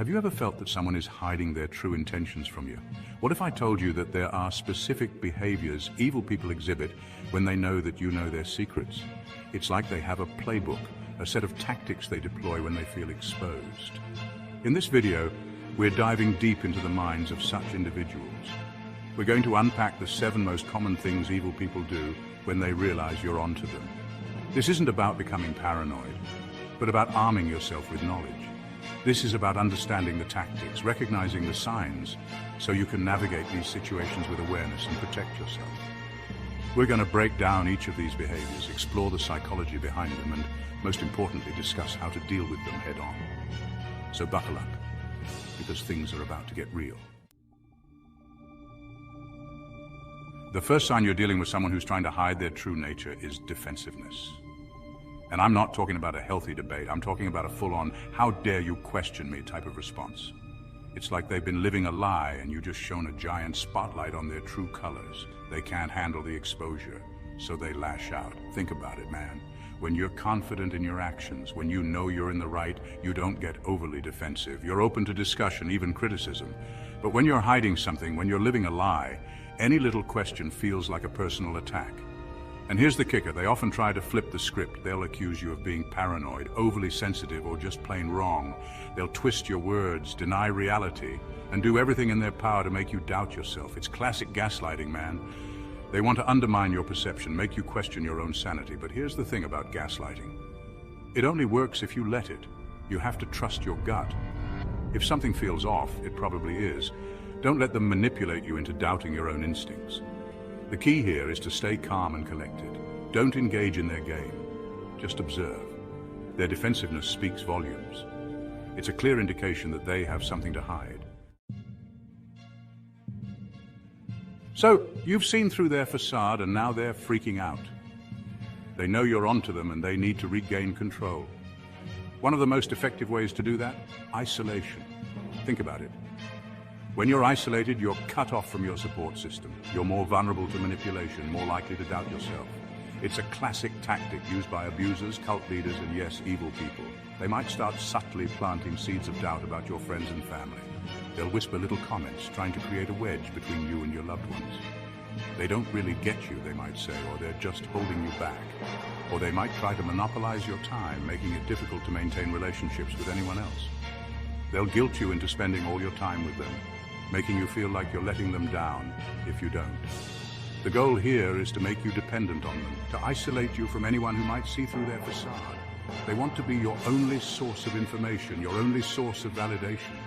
Have you ever felt that someone is hiding their true intentions from you? What if I told you that there are specific behaviors evil people exhibit when they know that you know their secrets? It's like they have a playbook, a set of tactics they deploy when they feel exposed. In this video, we're diving deep into the minds of such individuals. We're going to unpack the 7 most common things evil people do when they realize you're onto them. This isn't about becoming paranoid, but about arming yourself with knowledge. This is about understanding the tactics, recognizing the signs, so you can navigate these situations with awareness and protect yourself. We're going to break down each of these behaviors, explore the psychology behind them, and most importantly, discuss how to deal with them head on. So buckle up, because things are about to get real. The first sign you're dealing with someone who's trying to hide their true nature is defensiveness. And I'm not talking about a healthy debate. I'm talking about a full-on, how dare you question me type of response. It's like they've been living a lie and you just shone a giant spotlight on their true colors. They can't handle the exposure, so they lash out. Think about it, man. When you're confident in your actions, when you know you're in the right, you don't get overly defensive. You're open to discussion, even criticism. But when you're hiding something, when you're living a lie, any little question feels like a personal attack. And here's the kicker, they often try to flip the script. They'll accuse you of being paranoid, overly sensitive, or just plain wrong. They'll twist your words, deny reality, and do everything in their power to make you doubt yourself. It's classic gaslighting, man. They want to undermine your perception, make you question your own sanity. But here's the thing about gaslighting. It only works if you let it. You have to trust your gut. If something feels off, it probably is. Don't let them manipulate you into doubting your own instincts. The key here is to stay calm and collected. Don't engage in their game. Just observe. Their defensiveness speaks volumes. It's a clear indication that they have something to hide. So, you've seen through their facade and now they're freaking out. They know you're onto them and they need to regain control. One of the most effective ways to do that? Isolation. Think about it. When you're isolated, you're cut off from your support system. You're more vulnerable to manipulation, more likely to doubt yourself. It's a classic tactic used by abusers, cult leaders, and yes, evil people. They might start subtly planting seeds of doubt about your friends and family. They'll whisper little comments, trying to create a wedge between you and your loved ones. They don't really get you, they might say, or they're just holding you back. Or they might try to monopolize your time, making it difficult to maintain relationships with anyone else. They'll guilt you into spending all your time with them, making you feel like you're letting them down if you don't. The goal here is to make you dependent on them, to isolate you from anyone who might see through their facade. They want to be your only source of information, your only source of validation.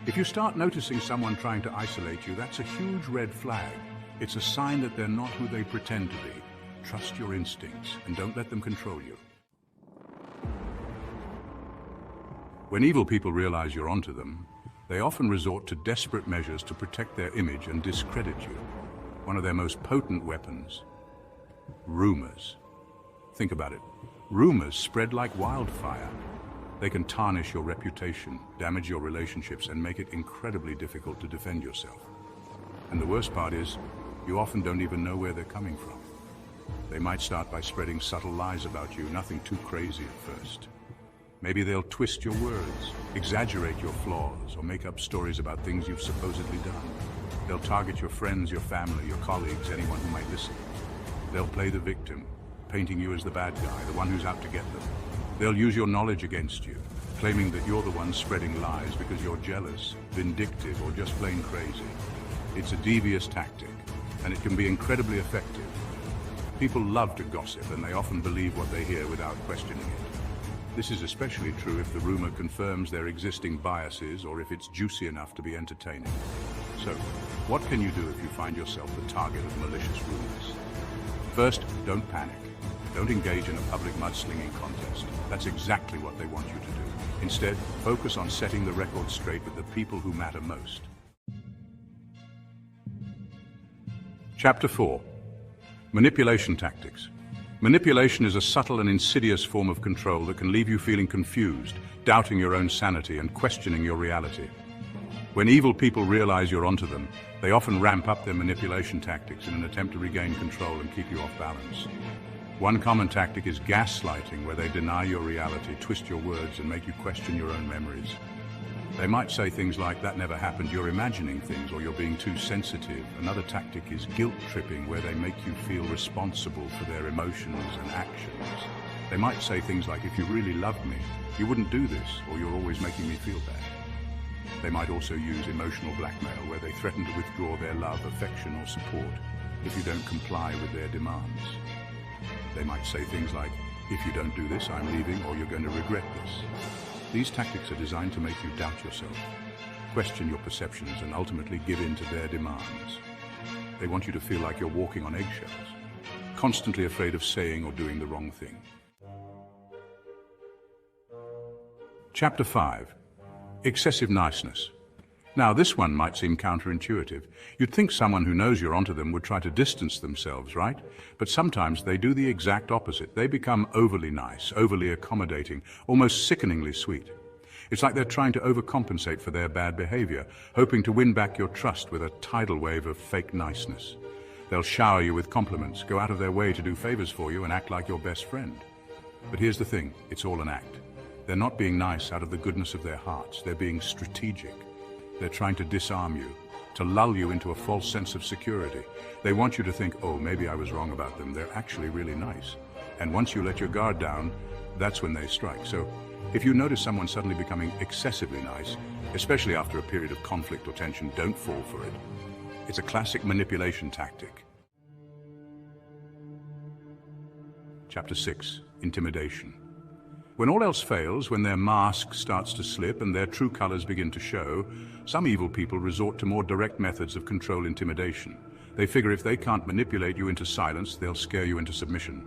If you start noticing someone trying to isolate you, that's a huge red flag. It's a sign that they're not who they pretend to be. Trust your instincts and don't let them control you. When evil people realize you're onto them, they often resort to desperate measures to protect their image and discredit you. One of their most potent weapons, rumors. Think about it. Rumors spread like wildfire. They can tarnish your reputation, damage your relationships, and make it incredibly difficult to defend yourself. And the worst part is, you often don't even know where they're coming from. They might start by spreading subtle lies about you, nothing too crazy at first. Maybe they'll twist your words, exaggerate your flaws, or make up stories about things you've supposedly done. They'll target your friends, your family, your colleagues, anyone who might listen. They'll play the victim, painting you as the bad guy, the one who's out to get them. They'll use your knowledge against you, claiming that you're the one spreading lies because you're jealous, vindictive, or just plain crazy. It's a devious tactic, and it can be incredibly effective. People love to gossip, and they often believe what they hear without questioning it. This is especially true if the rumor confirms their existing biases or if it's juicy enough to be entertaining. So, what can you do if you find yourself the target of malicious rumors? First, don't panic. Don't engage in a public mudslinging contest. That's exactly what they want you to do. Instead, focus on setting the record straight with the people who matter most. Chapter 4. Manipulation Tactics. Manipulation is a subtle and insidious form of control that can leave you feeling confused, doubting your own sanity, and questioning your reality. When evil people realize you're onto them, they often ramp up their manipulation tactics in an attempt to regain control and keep you off balance. One common tactic is gaslighting, where they deny your reality, twist your words, and make you question your own memories. They might say things like, "That never happened, you're imagining things," or "You're being too sensitive." Another tactic is guilt tripping, where they make you feel responsible for their emotions and actions. They might say things like, "If you really loved me, you wouldn't do this," or "You're always making me feel bad." They might also use emotional blackmail, where they threaten to withdraw their love, affection, or support if you don't comply with their demands. They might say things like, "If you don't do this, I'm leaving," or "You're going to regret this." These tactics are designed to make you doubt yourself, question your perceptions, and ultimately give in to their demands. They want you to feel like you're walking on eggshells, constantly afraid of saying or doing the wrong thing. Chapter 5. Excessive niceness. Now, this one might seem counterintuitive. You'd think someone who knows you're onto them would try to distance themselves, right? But sometimes they do the exact opposite. They become overly nice, overly accommodating, almost sickeningly sweet. It's like they're trying to overcompensate for their bad behavior, hoping to win back your trust with a tidal wave of fake niceness. They'll shower you with compliments, go out of their way to do favors for you, and act like your best friend. But here's the thing, it's all an act. They're not being nice out of the goodness of their hearts. They're being strategic. They're trying to disarm you, to lull you into a false sense of security. They want you to think, "Oh, maybe I was wrong about them. They're actually really nice." And once you let your guard down, that's when they strike. So if you notice someone suddenly becoming excessively nice, especially after a period of conflict or tension, don't fall for it. It's a classic manipulation tactic. Chapter 6. Intimidation. When all else fails, when their mask starts to slip and their true colors begin to show, some evil people resort to more direct methods of control intimidation. They figure if they can't manipulate you into silence, they'll scare you into submission.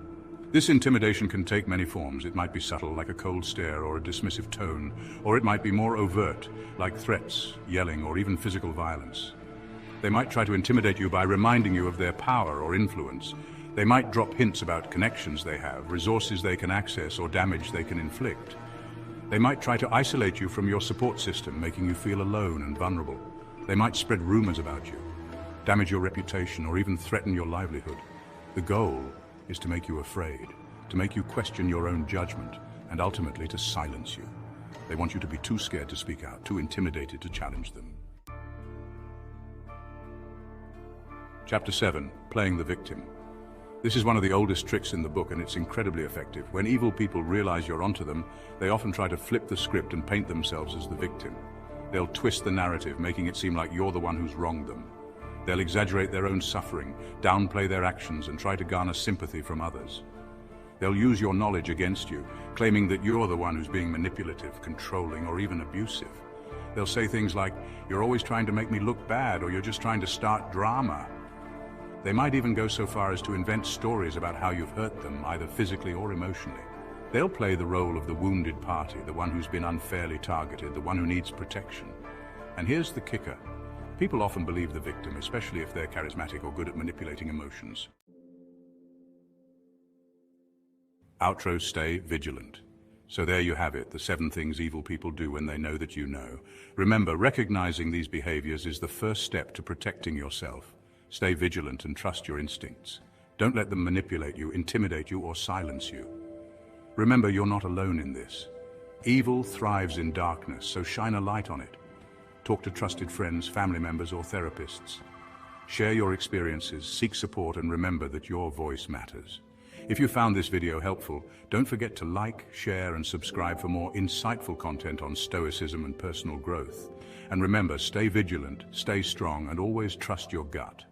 This intimidation can take many forms. It might be subtle, like a cold stare or a dismissive tone, or it might be more overt, like threats, yelling, or even physical violence. They might try to intimidate you by reminding you of their power or influence. They might drop hints about connections they have, resources they can access, or damage they can inflict. They might try to isolate you from your support system, making you feel alone and vulnerable. They might spread rumors about you, damage your reputation, or even threaten your livelihood. The goal is to make you afraid, to make you question your own judgment, and ultimately to silence you. They want you to be too scared to speak out, too intimidated to challenge them. Chapter 7. Playing the victim. This is one of the oldest tricks in the book, and it's incredibly effective. When evil people realize you're onto them, they often try to flip the script and paint themselves as the victim. They'll twist the narrative, making it seem like you're the one who's wronged them. They'll exaggerate their own suffering, downplay their actions, and try to garner sympathy from others. They'll use your knowledge against you, claiming that you're the one who's being manipulative, controlling, or even abusive. They'll say things like, "You're always trying to make me look bad," or "You're just trying to start drama." They might even go so far as to invent stories about how you've hurt them, either physically or emotionally. They'll play the role of the wounded party, the one who's been unfairly targeted, the one who needs protection. And here's the kicker. People often believe the victim, especially if they're charismatic or good at manipulating emotions. Outro: stay vigilant. So there you have it, the 7 things evil people do when they know that you know. Remember, recognizing these behaviors is the first step to protecting yourself. Stay vigilant and trust your instincts. Don't let them manipulate you, intimidate you, or silence you. Remember, you're not alone in this. Evil thrives in darkness, so shine a light on it. Talk to trusted friends, family members, or therapists. Share your experiences, seek support, and remember that your voice matters. If you found this video helpful, don't forget to like, share, and subscribe for more insightful content on Stoicism and personal growth. And remember, stay vigilant, stay strong, and always trust your gut.